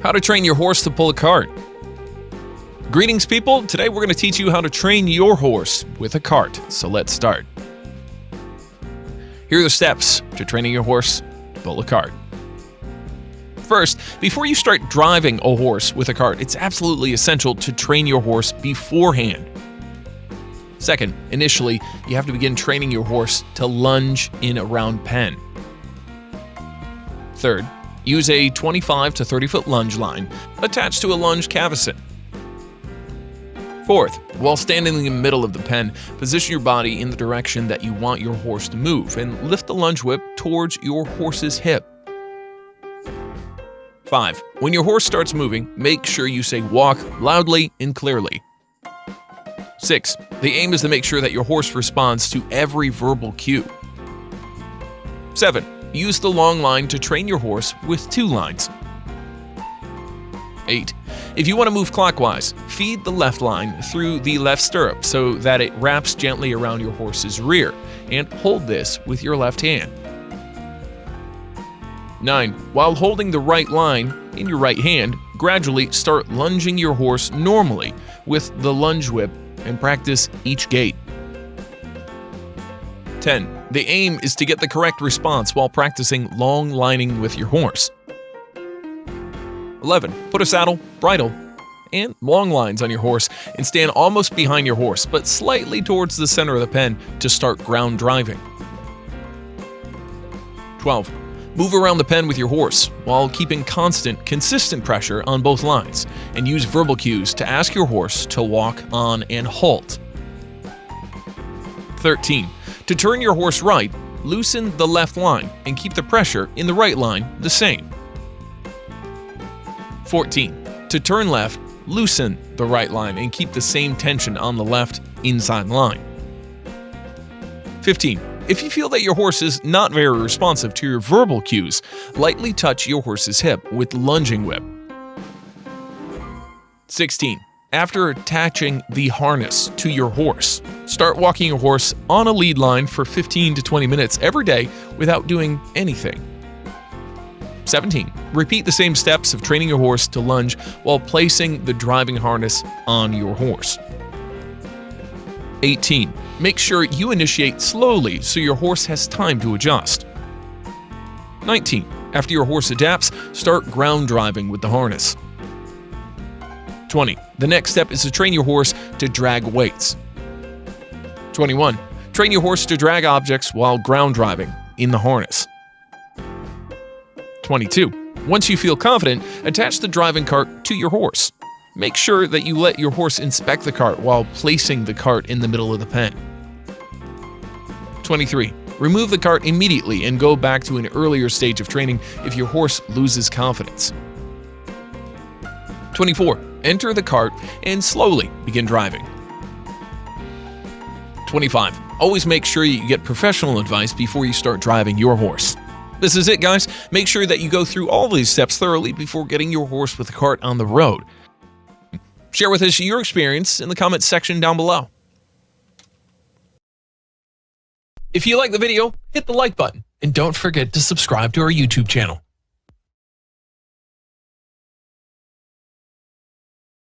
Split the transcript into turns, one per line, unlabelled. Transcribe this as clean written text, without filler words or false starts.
How to train your horse to pull a cart. Greetings, people. Today we're going to teach you how to train your horse with a cart. So let's start. Here are the steps to training your horse to pull a cart. First, before you start driving a horse with a cart, it's absolutely essential to train your horse beforehand. Second, initially, you have to begin training your horse to lunge in a round pen. Third, use a 25 to 30 foot lunge line attached to a lunge cavesson. Fourth, while standing in the middle of the pen, position your body in the direction that you want your horse to move and lift the lunge whip towards your horse's hip. 5. When your horse starts moving, make sure you say walk loudly and clearly. 6. The aim is to make sure that your horse responds to every verbal cue. 7. Use the long line to train your horse with 2 lines. 8. If you want to move clockwise, feed the left line through the left stirrup so that it wraps gently around your horse's rear, and hold this with your left hand. 9. While holding the right line in your right hand, gradually start lunging your horse normally with the lunge whip and practice each gait. 10. The aim is to get the correct response while practicing long lining with your horse. 11. Put a saddle, bridle, and long lines on your horse and stand almost behind your horse, but slightly towards the center of the pen to start ground driving. 12. Move around the pen with your horse while keeping consistent pressure on both lines, and use verbal cues to ask your horse to walk on and halt. 13. To turn your horse right, loosen the left line and keep the pressure in the right line the same. 14. To turn left, loosen the right line and keep the same tension on the left inside line. 15. If you feel that your horse is not very responsive to your verbal cues, lightly touch your horse's hip with the lunging whip. 16. After attaching the harness to your horse, start walking your horse on a lead line for 15 to 20 minutes every day without doing anything. 17. Repeat the same steps of training your horse to lunge while placing the driving harness on your horse. 18. Make sure you initiate slowly so your horse has time to adjust. 19. After your horse adapts, start ground driving with the harness. 20. The next step is to train your horse to drag weights. 21. Train your horse to drag objects while ground driving in the harness. 22. Once you feel confident, attach the driving cart to your horse. Make sure that you let your horse inspect the cart while placing the cart in the middle of the pen. 23. Remove the cart immediately and go back to an earlier stage of training if your horse loses confidence. 24. Enter the cart and slowly begin driving. 25. Always make sure you get professional advice before you start driving your horse. This is it, guys. Make sure that you go through all these steps thoroughly before getting your horse with a cart on the road. Share with us your experience in the comments section down below. If you like the video, hit the like button and don't forget to subscribe to our YouTube channel.